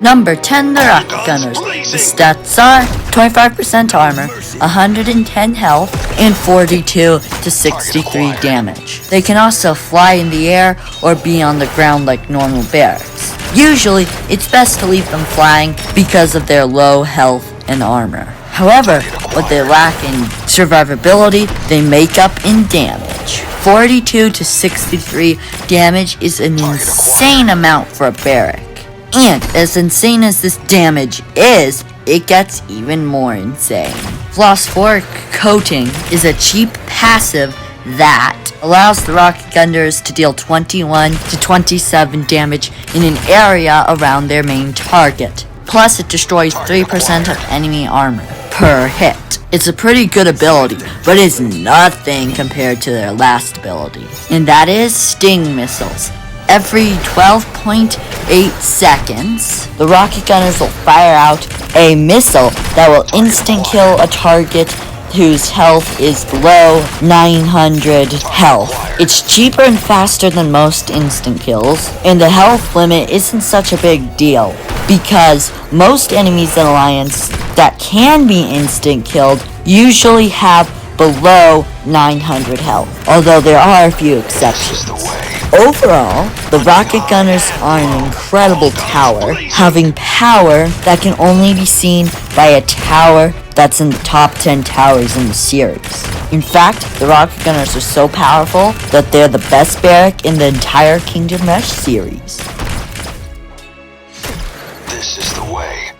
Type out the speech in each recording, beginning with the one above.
Number 10, the Rocket Gunners. The stats are 25% armor, 110 health, and 42 to 63 damage. They can also fly in the air or be on the ground like normal barracks. Usually, it's best to leave them flying because of their low health and armor. However, what they lack in survivability, they make up in damage. 42 to 63 damage is an insane amount for a barrack. And as insane as this damage is, it gets even more insane. Phosphoric coating is a cheap passive that allows the Rocket Gunners to deal 21 to 27 damage in an area around their main target. Plus, it destroys 3% of enemy armor per hit. It's a pretty good ability, but it's nothing compared to their last ability, and that is Sting Missiles. Every 12.8 seconds, the Rocket Gunners will fire out a missile that will instant kill a target whose health is below 900 health. It's cheaper and faster than most instant kills, and the health limit isn't such a big deal, because most enemies in Alliance that can be instant killed usually have below 900 health, although there are a few exceptions. Overall, the Rocket Gunners are an incredible tower, having power that can only be seen by a tower that's in the top 10 towers in the series. In fact, the Rocket Gunners are so powerful that they're the best barrack in the entire Kingdom Rush series. This is the way.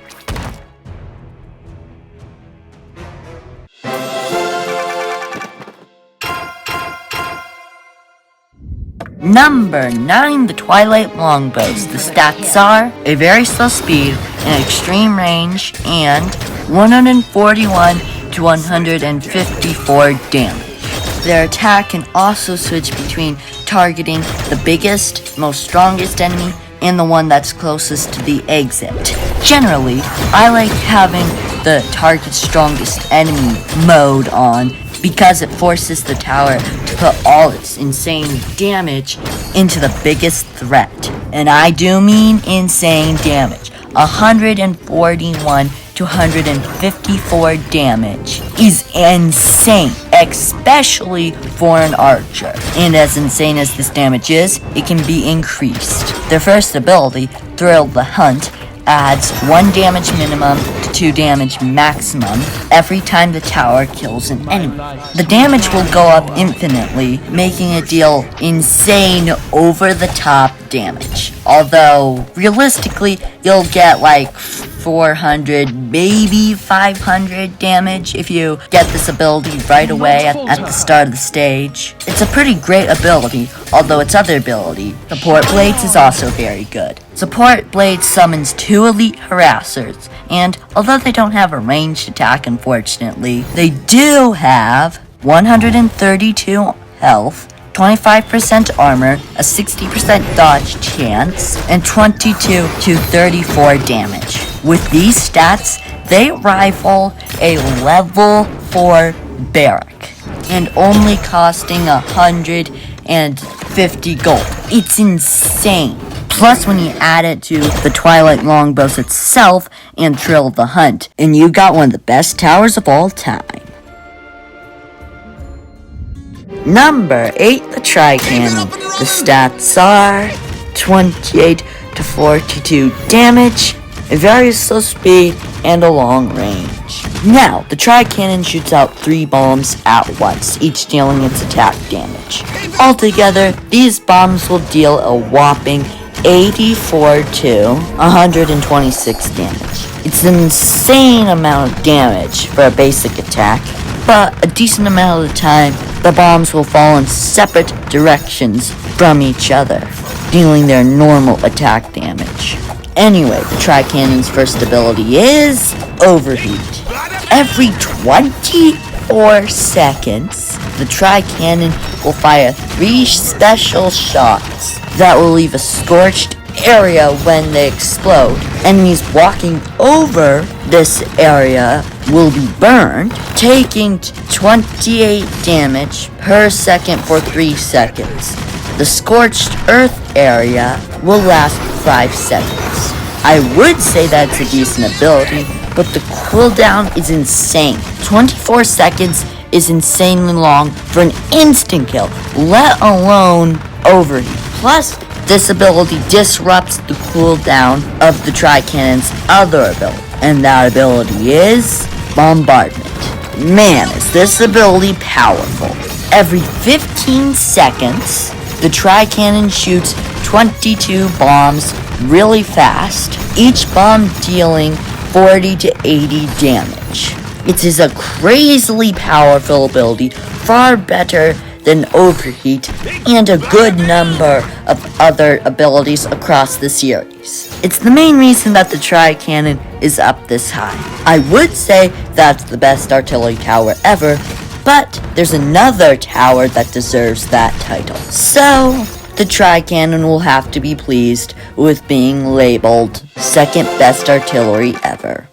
Number 9, the Twilight Longbows. The stats are a very slow speed, an extreme range, and 141 to 154 damage. Their attack can also switch between targeting the biggest, most strongest enemy and the one that's closest to the exit. Generally, I like having the target strongest enemy mode on because it forces the tower to put all its insane damage into the biggest threat. And I do mean insane damage. 141 to 154 damage is insane, especially for an archer. And as insane as this damage is, it can be increased. Their first ability, Thrill the Hunt, adds 1 damage minimum to 2 damage maximum every time the tower kills an enemy. The damage will go up infinitely, making it deal insane over-the-top damage. Although, realistically, you'll get like 400, maybe 500 damage if you get this ability right away at the start of the stage. It's a pretty great ability, although its other ability, Support Blades, is also very good. Support Blades summons 2 elite harassers, and although they don't have a ranged attack unfortunately, they do have 132 health, 25% armor, a 60% dodge chance, and 22 to 34 damage. With these stats, they rival a level 4 barrack, and only costing 150 gold. It's insane. Plus, when you add it to the Twilight Longbows itself and Thrill the Hunt, and you got one of the best towers of all time. Number 8, the Tri-Cannon. The stats are 28 to 42 damage, a very slow speed, and a long range. Now, the Tri-Cannon shoots out 3 bombs at once, each dealing its attack damage. Altogether, these bombs will deal a whopping 84 to 126 damage. It's an insane amount of damage for a basic attack, but a decent amount of the time, the bombs will fall in separate directions from each other, dealing their normal attack damage. Anyway, the Tri-Cannon's first ability is Overheat. Every 24 seconds, the Tri-Cannon will fire 3 special shots that will leave a scorched area when they explode. Enemies walking over this area will be burned, taking 28 damage per second for 3 seconds. The scorched earth area will last 5 seconds. I would say that it's a decent ability, but the cooldown is insane. 24 seconds is insanely long for an instant kill, let alone overheat. Plus, this ability disrupts the cooldown of the Tri-Cannon's other ability, and that ability is Bombardment. Man, is this ability powerful. Every 15 seconds, the Tri-Cannon shoots 22 bombs really fast, each bomb dealing 40 to 80 damage. It is a crazily powerful ability, far better than Overheat and a good number of other abilities across the series. It's the main reason that the Tri-Cannon is up this high. I would say that's the best artillery tower ever, but there's another tower that deserves that title. So, the Tri-Cannon will have to be pleased with being labeled second best artillery ever.